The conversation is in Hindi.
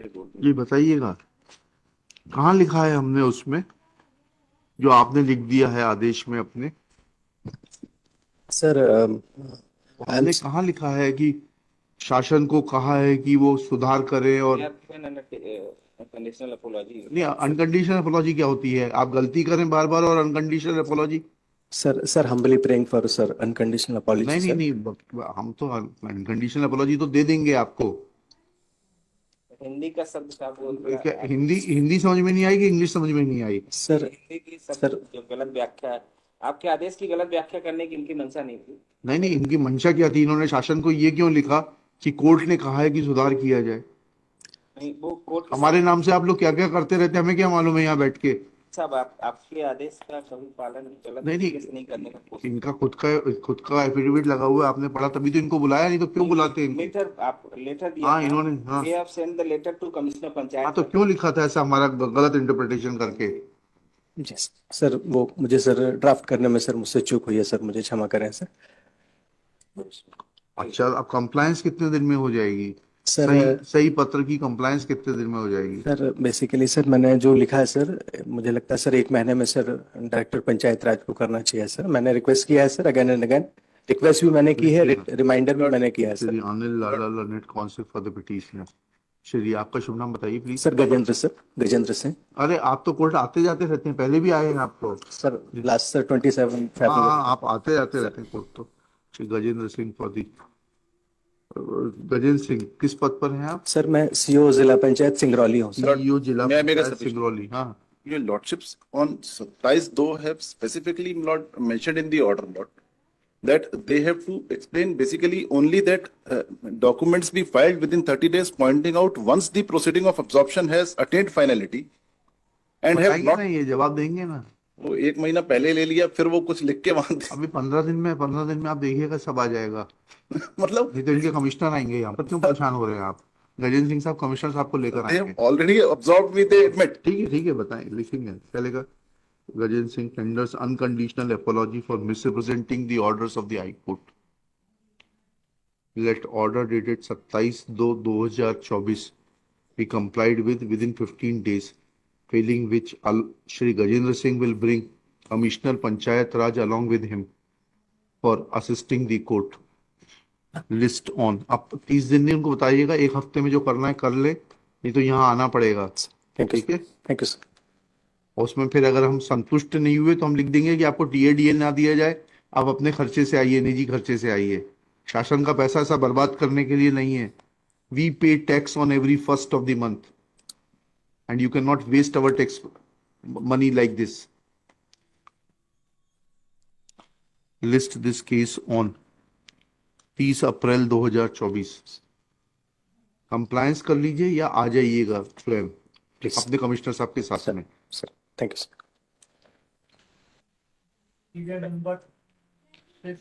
जी बताइएगा, कहाँ लिखा है हमने उसमें जो आपने लिख दिया है आदेश में अपने? सर आई एम हमने कहाँ लिखा है कि शासन को कहा है कि वो सुधार करे? और कंडीशनल अपोलॉजी। नहीं, अनकंडीशनल अपोलॉजी क्या होती है? आप गलती करें बार बार और unconditional apology? Sir humbly praying for sir unconditional नहीं अपॉलजी नहीं सर। नहीं, हम तो अनकंडीशनल अपोलॉजी तो दे देंगे आपको। हिंदी का शब्द का बोल रहा क्या है हिंदी हिंदी समझ में नहीं आई कि इंग्लिश समझ में नहीं आई? सर हिंदी की शब्द सर जो गलत व्याख्या है, आपके आदेश की गलत व्याख्या करने की इनकी मंशा नहीं थी। नहीं नहीं, इनकी मंशा क्या थी? इन्होंने शासन को ये क्यों लिखा कि कोर्ट ने कहा है कि सुधार किया जाए? नहीं, वो कोर्ट के हमारे सामने। नाम से आप लोग क्या क्या करते रहते हैं, हमें क्या मालूम है यहाँ बैठ के? साहब, आपके आदेश का कभी पालन गलत नहीं तरीके से नहीं, नहीं करने का कोशिश। इनका खुद का एफिडेविट लगा हुआ है, आपने पढ़ा तभी तो इनको बुलाया, नहीं तो क्यों बुलाते इनको? लेटर, आप लेटर दिया हाँ था। इन्होंने, हाँ। We have send the letter to commissioner हाँ पंचायत। तो क्यों लिखा था ऐसा हमारा गलत इंटरप्रिटेशन करके? जी सर, वो मुझे सर ड्राफ्ट करने में सर मुझसे चूक हुई है सर, मुझे क्षमा करें सर। अच्छा, अब कंप्लायंस कितने दिन में हो जाएगी? सर सही सही पत्र की कंप्लायंस कितने दिन में हो जाएगी? सर बेसिकली सर मैंने जो लिखा है सर, मुझे लगता है सर 1 महीने में सर डायरेक्टर पंचायत राज को करना चाहिए सर। मैंने रिक्वेस्ट किया है sir again and again, request भी मैंने की है, रिमाइंडर भी मैंने किया है sir. Shri Anil Lala learned council for the petitioner. Shri, आपका शुभ नाम बताइए प्लीज। सर गजेंद्र सिंह। अरे आप तो कोर्ट आते जाते रहते हैं, पहले भी आए हैं आप तो। सर लास्ट सर 27 हाँ हाँ, फरवरी। आप आते जाते रहते हैं कोर्ट तो। श्री गजेंद्र सिंह फॉर गजेंद्र सिंह, किस पद पर हैं आप? सर मैं सीओ जिला पंचायत सिंगरौली हूँ सर। सीईओ जिला May I make a panchayat suggestion? Singrauli, हाँ। Your lordships on surprise though have specifically not mentioned in the order lot that they have to explain basically only that documents be filed within 30 days, pointing out once the proceeding of absorption has attained finality and have बताएंगे not। ना, ये जवाब देंगे ना। वो 1 महीना पहले ले लिया, फिर वो कुछ लिख के वहां अभी 15 दिन में आप देखिएगा सब आ जाएगा। मतलब नहीं तो इनके कमिश्नर आएंगे यहाँ पर, क्यों परेशान हो रहे हैं आप? गजेंद्र सिंह साहब कमिश्नर साहब को लेकर they आएंगे। have already absorbed me, they admit। ठीक है बताएं, लिखेंगे, चलेगा। Gajendra Singh tenders unconditional apology for misrepresenting the orders of the high court. Let order dated 27/2/2024 be complied with within 15 days, failing which Shri Gajendra Singh will bring Commissioner Panchayat Raj along with him for assisting the court. List on. आप 30 दिन नहीं, उनको बताइएगा 1 हफ्ते में जो करना है कर ले, नहीं तो यहाँ आना पड़ेगा। ठीक है। Thank you sir. और उसमें फिर अगर हम संतुष्ट नहीं हुए तो हम लिख देंगे कि आपको टीएडीए ना दिया जाए, आप अपने खर्चे से आइए, निजी खर्चे से आइए। शासन का पैसा ऐसा बर्बाद करने के लिए नहीं है। We pay tax on every first of the month and you can not waste our tax money like this. List this case on 30 April 2024। Compliance कर लीजिए या आ जाइएगा स्वयं प्लीज अपने कमिश्नर साहब के साथ में। Sir thank you sir. Number 6